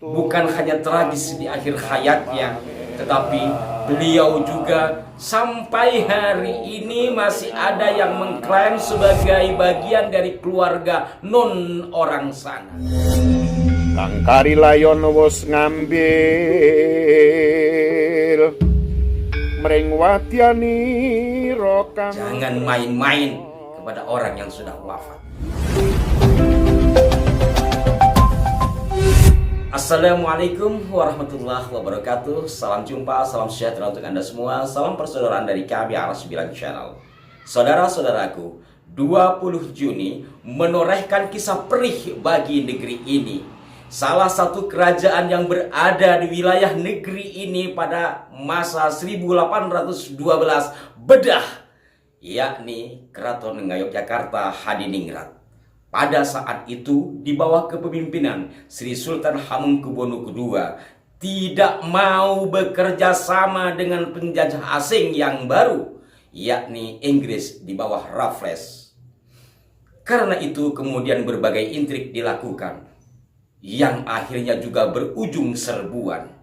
bukan hanya tragis di akhir hayatnya, tetapi beliau juga sampai hari ini masih ada yang mengklaim sebagai bagian dari keluarga non orang sana. Kang Karilayon wis ngambil mrengwatyani rokang. Jangan main-main kepada orang yang sudah wafat. Assalamualaikum warahmatullahi wabarakatuh. Salam jumpa, salam sejahtera untuk Anda semua. Salam persaudaraan dari kami Ar9 Channel. Saudara-saudaraku, 20 Juni menorehkan kisah perih bagi negeri ini. Salah satu kerajaan yang berada di wilayah negeri ini pada masa 1812 bedah, yakni Keraton Ngayogyakarta Hadiningrat. Pada saat itu di bawah kepemimpinan Sri Sultan Hamengkubuwono II tidak mau bekerja sama dengan penjajah asing yang baru, yakni Inggris di bawah Raffles. Karena itu kemudian berbagai intrik dilakukan yang akhirnya juga berujung serbuan.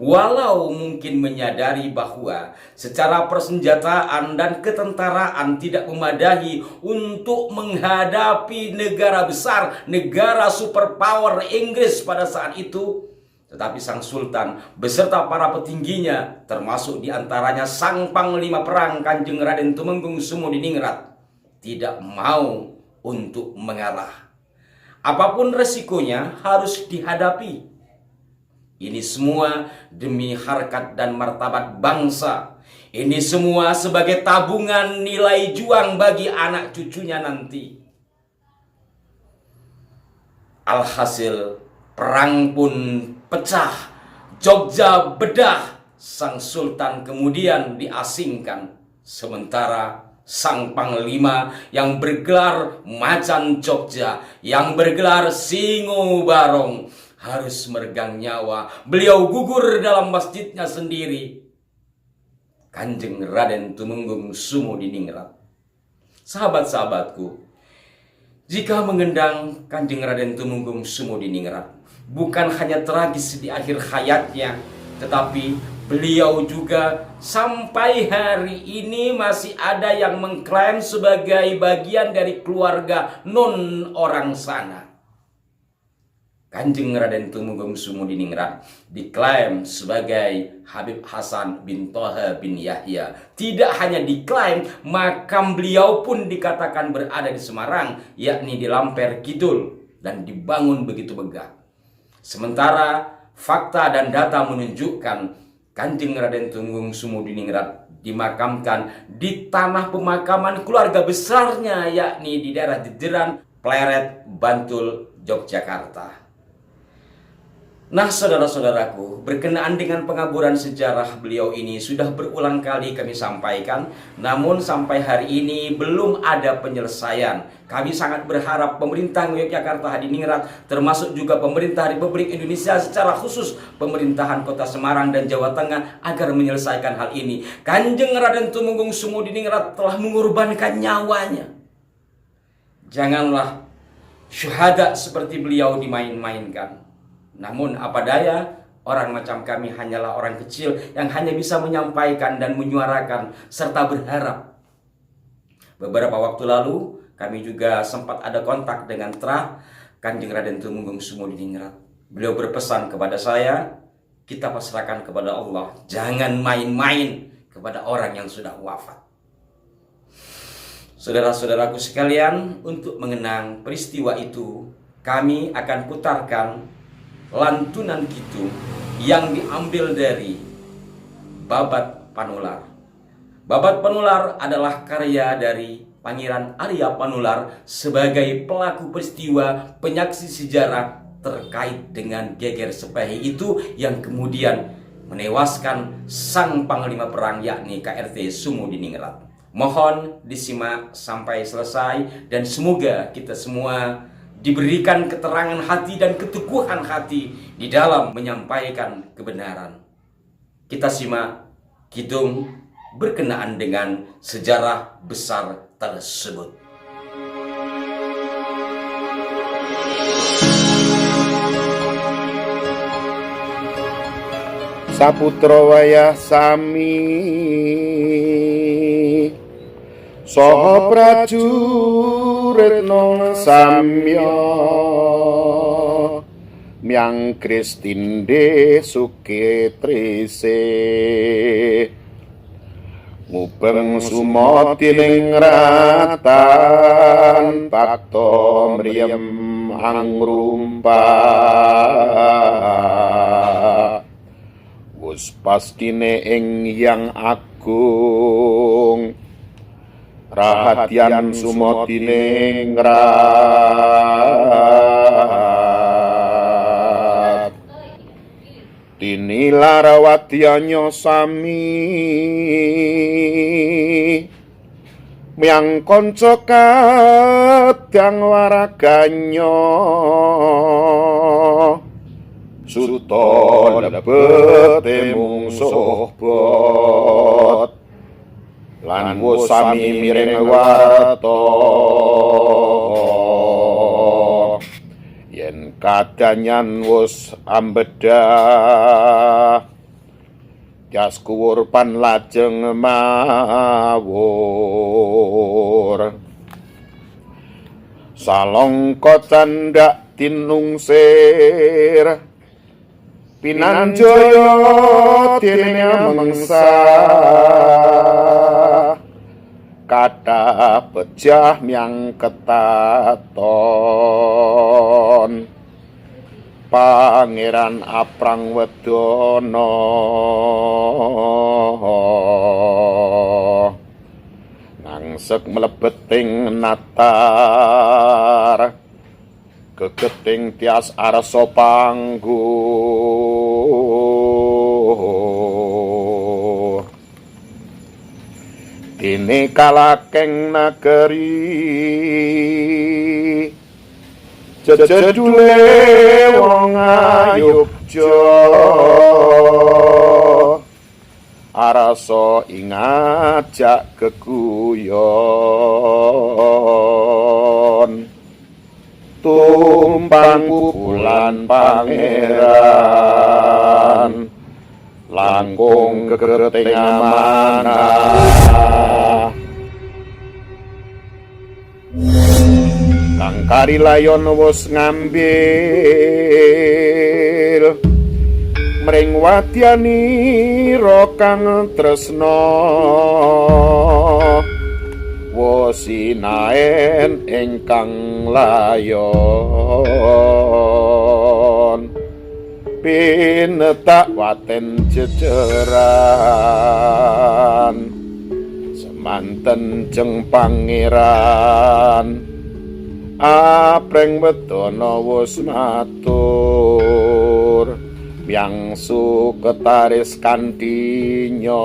Walau mungkin menyadari bahwa secara persenjataan dan ketentaraan tidak memadai untuk menghadapi negara besar, negara superpower Inggris pada saat itu, tetapi sang sultan beserta para petingginya, termasuk diantaranya sang panglima perang Kanjeng Raden Tumenggung Sumodiningrat, tidak mau untuk mengalah. Apapun resikonya harus dihadapi. Ini semua demi harkat dan martabat bangsa. Ini semua sebagai tabungan nilai juang bagi anak cucunya nanti. Alhasil perang pun pecah, Jogja bedah. Sang sultan kemudian diasingkan. Sementara sang panglima yang bergelar Macan Jogja, yang bergelar Singo Barong, harus meregang nyawa. Beliau gugur dalam masjidnya sendiri, Kanjeng Raden Tumenggung Sumodiningrat. Sahabat-sahabatku, jika mengendang Kanjeng Raden Tumenggung Sumodiningrat, bukan hanya tragis di akhir hayatnya, tetapi beliau juga sampai hari ini masih ada yang mengklaim sebagai bagian dari keluarga non orang sana. Kanjeng Raden Tumenggung Sumodiningrat diklaim sebagai Habib Hasan bin Toha bin Yahya. Tidak hanya diklaim, makam beliau pun dikatakan berada di Semarang, yakni di Lamper Kidul, dan dibangun begitu megah. Sementara fakta dan data menunjukkan Kanjeng Raden Tumenggung Sumodiningrat dimakamkan di tanah pemakaman keluarga besarnya, yakni di daerah Jejeran, Pleret, Bantul, Yogyakarta. Nah, saudara-saudaraku, berkenaan dengan pengaburan sejarah beliau ini sudah berulang kali kami sampaikan, namun sampai hari ini belum ada penyelesaian. Kami sangat berharap pemerintah Yogyakarta Hadiningrat, termasuk juga pemerintah Republik Indonesia secara khusus pemerintahan Kota Semarang dan Jawa Tengah, agar menyelesaikan hal ini. Kanjeng Raden Tumenggung Sumodiningrat telah mengorbankan nyawanya. Janganlah syuhada seperti beliau dimain-mainkan. Namun apa daya, orang macam kami hanyalah orang kecil yang hanya bisa menyampaikan dan menyuarakan serta berharap. Beberapa waktu lalu kami juga sempat ada kontak dengan Kanjeng Raden Tumenggung Sumodiningrat. Beliau berpesan kepada saya, kita pasrahkan kepada Allah, jangan main-main kepada orang yang sudah wafat. Saudara-saudaraku sekalian, untuk mengenang peristiwa itu, kami akan putarkan lantunan Kidung yang diambil dari Babat Panular. Babat Panular adalah karya dari Pangeran Arya Panular sebagai pelaku peristiwa penyaksi sejarah terkait dengan geger Sepahi itu yang kemudian menewaskan sang panglima perang, yakni KRT Sumodiningrat. Mohon disimak sampai selesai dan semoga kita semua diberikan keterangan hati dan keteguhan hati di dalam menyampaikan kebenaran. Kita simak Kidung berkenaan dengan sejarah besar tersebut. saputra wayah sami saha prajurit nang samya miang Kristinde Suketrise ngubeng sumati ning ratan pakto mriyem angrumpa wus pastine ing yang agung rahatian sumotine ngrat tinilarawatyanyo sami miang kanca kadang waraganyo suta lebete mungsuh bot lan wus sami miring warta yen kadanyan wus ambedah jas kuwurpan lajeng mawur salongko candak tinungsir pinanjaya dene mangsa kata pejah miang ketaton Pangeran Aprang Wedana nangsek mlebeting natar kegeting tias arsa pangguh dene kalakeng nagari jejedule wong Ayubja arasa ingajak geguyon tumpang pukulan pangeran langkung gegeting amanah kang karilayon wus ngambil mring wadyanira kang tresna wus sinaen ingkang layon pinetak waten jejeran semanten jeng pangeran Apreng Wedana wus matur miang Suketaris kantinya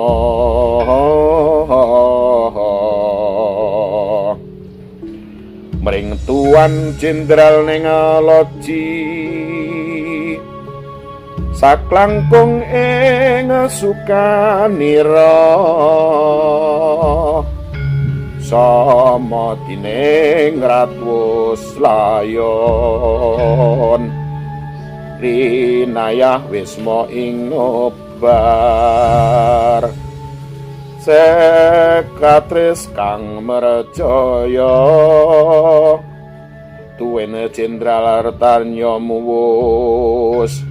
mring Tuan Jenderal ning loji saklangkung ing sukanira sama tining ratwus layon rinayah wisma ing obar sekatris kang merjaya tuwene Jenderal Artanya muwus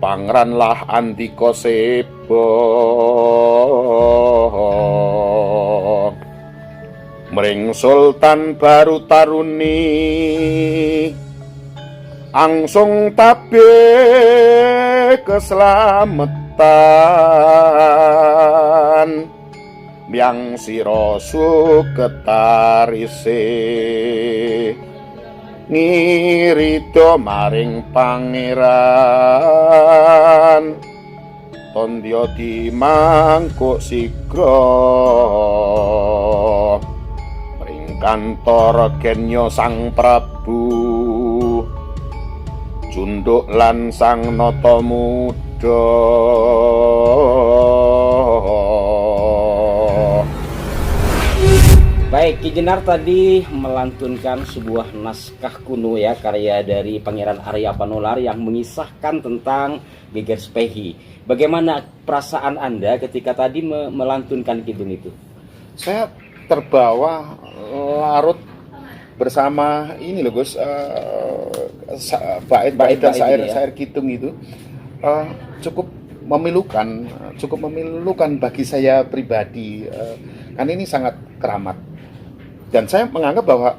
Pangeran lah Andika Seba mring Sultan Baru Taruni angsung tabe keselamatan miang sira Suketarise ngirida maring pangeran tandya dimangkuk sigra kantor Genya Sang Prabu Junduk lan Sang Natamuda Baik, Ki Jenar tadi melantunkan sebuah naskah kuno ya, karya dari Pangeran Arya Panolar yang mengisahkan tentang Geger Spehi. Bagaimana perasaan Anda ketika tadi melantunkan kidung itu? Saya terbawa larut bersama ini loh Gus, bait-bait dan syair kidung itu cukup memilukan bagi saya pribadi, kan ini sangat keramat, dan saya menganggap bahwa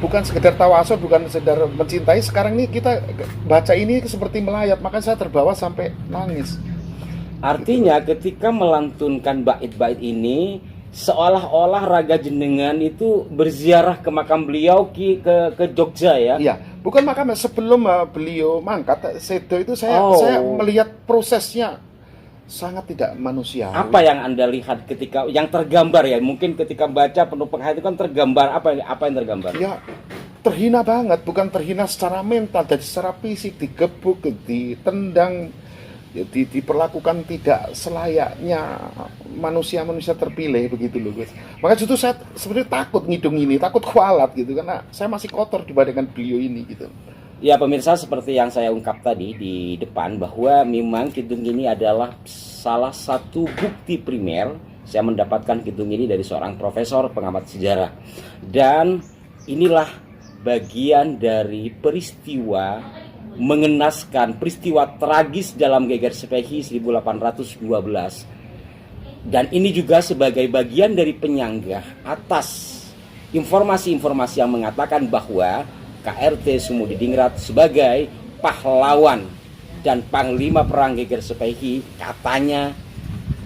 bukan sekedar tawasul, bukan sekedar mencintai. Sekarang ini kita baca ini seperti melayat, makanya saya terbawa sampai nangis. Artinya ketika melantunkan bait-bait ini seolah-olah raga jenengan itu berziarah ke makam beliau ke Jogja ya? Iya, bukan makam, sebelum beliau mangkat sedo itu saya melihat prosesnya sangat tidak manusiawi. Apa yang Anda lihat ketika yang tergambar ya? Mungkin ketika baca penuh penghayat itu kan tergambar apa yang tergambar? Ya, terhina banget, bukan terhina secara mental, dari secara fisik, digebuk, ditendang, diperlakukan tidak selayaknya manusia terpilih begitu loh guys. Maka justru saya sebenarnya takut ngidung ini, takut kualat gitu, karena saya masih kotor dibandingkan beliau ini gitu. Ya pemirsa, seperti yang saya ungkap tadi di depan bahwa memang kidung ini adalah salah satu bukti primer. Saya mendapatkan kidung ini dari seorang profesor pengamat sejarah, dan inilah bagian dari peristiwa mengenaskan, peristiwa tragis dalam Geger Spehi 1812. Dan ini juga sebagai bagian dari penyanggah atas informasi-informasi yang mengatakan bahwa KRT Sumudidingrat sebagai pahlawan dan panglima perang Geger Spehi katanya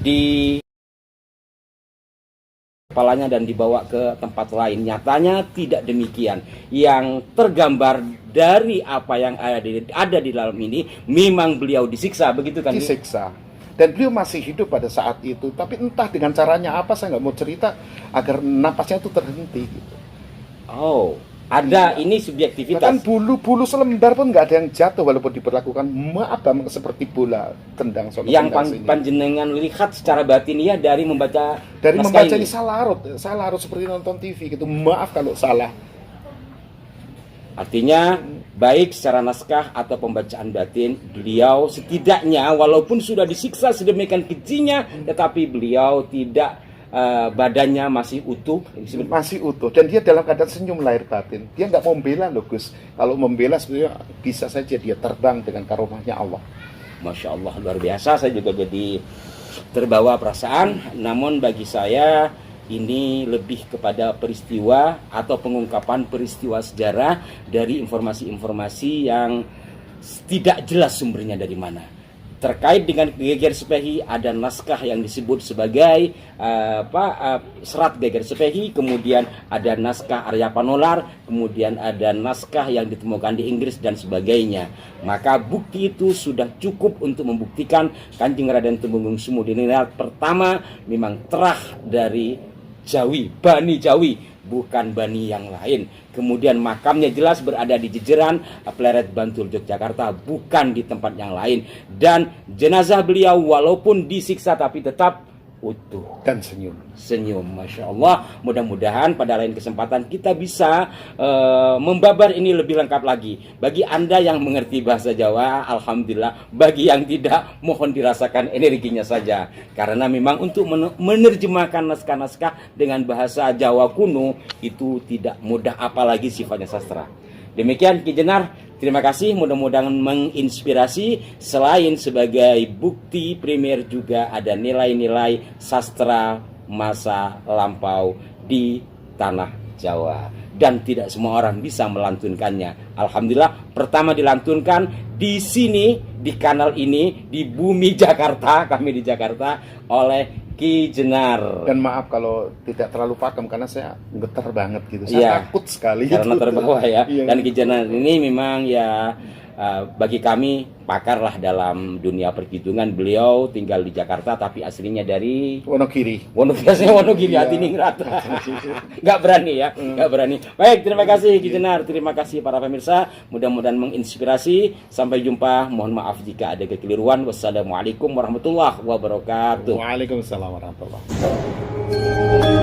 di kepalanya dan dibawa ke tempat lain. Nyatanya tidak demikian. Yang tergambar dari apa yang ada di dalam ini, memang beliau disiksa, begitu kan? Disiksa. Dan beliau masih hidup pada saat itu. Tapi entah dengan caranya apa, saya nggak mau cerita, agar napasnya itu terhenti gitu. Oh, ada ini subjektivitas. Bahkan bulu selembar pun nggak ada yang jatuh walaupun diperlakukan seperti bola tendang. Yang panjenengan lihat secara batin ya dari membaca ini. Saya larut seperti nonton TV gitu. Maaf kalau salah. Artinya baik secara naskah atau pembacaan batin, beliau setidaknya walaupun sudah disiksa sedemikian kejinya, tetapi beliau tidak badannya masih utuh, dan dia dalam keadaan senyum lahir batin. Dia nggak membela loh Gus. Kalau membela sebenarnya bisa saja dia terbang dengan karomahnya Allah. Masya Allah, luar biasa. Saya juga jadi terbawa perasaan. Namun bagi saya ini lebih kepada peristiwa atau pengungkapan peristiwa sejarah dari informasi-informasi yang tidak jelas sumbernya dari mana. Terkait dengan Geger Spehi ada naskah yang disebut sebagai Serat Geger Spehi, kemudian ada naskah Arya Panolar, kemudian ada naskah yang ditemukan di Inggris dan sebagainya. Maka bukti itu sudah cukup untuk membuktikan Kanjeng Raden Temenggung Sumudidingrat pertama memang terah dari Jawi, Bani Jawi, bukan Bani yang lain. Kemudian makamnya jelas berada di Jejeran, Pleret, Bantul, Yogyakarta, bukan di tempat yang lain. Dan jenazah beliau walaupun disiksa tapi tetap utuh dan senyum. Masya Allah. Mudah-mudahan pada lain kesempatan kita bisa membabar ini lebih lengkap lagi. Bagi Anda yang mengerti bahasa Jawa, alhamdulillah. Bagi yang tidak, mohon dirasakan energinya saja. Karena memang untuk menerjemahkan naskah-naskah dengan bahasa Jawa kuno itu tidak mudah, apalagi sifatnya sastra. Demikian Ki Jenar, terima kasih, mudah-mudahan menginspirasi. Selain sebagai bukti primer juga ada nilai-nilai sastra masa lampau di tanah Jawa. Dan tidak semua orang bisa melantunkannya. Alhamdulillah, pertama dilantunkan di sini, di kanal ini, di bumi Jakarta, kami di Jakarta, oleh Ki Jenar. Dan maaf kalau tidak terlalu pakem karena saya getar banget gitu. Saya takut sekali karena terbawa ya. Dan Ki Jenar ini memang ya bagi kami pakar lah dalam dunia perkidungan. Beliau tinggal di Jakarta tapi aslinya dari Wonogiri. Wonogiri, Hadiningrat. Nggak berani ya, nggak berani. Baik, terima kasih Ki Jenar, terima kasih para pemirsa. Mudah-mudahan menginspirasi. Sampai jumpa. Mohon maaf jika ada kekeliruan. Wassalamualaikum warahmatullahi wabarakatuh. Waalaikumsalam warahmatullahi wabarakatuh.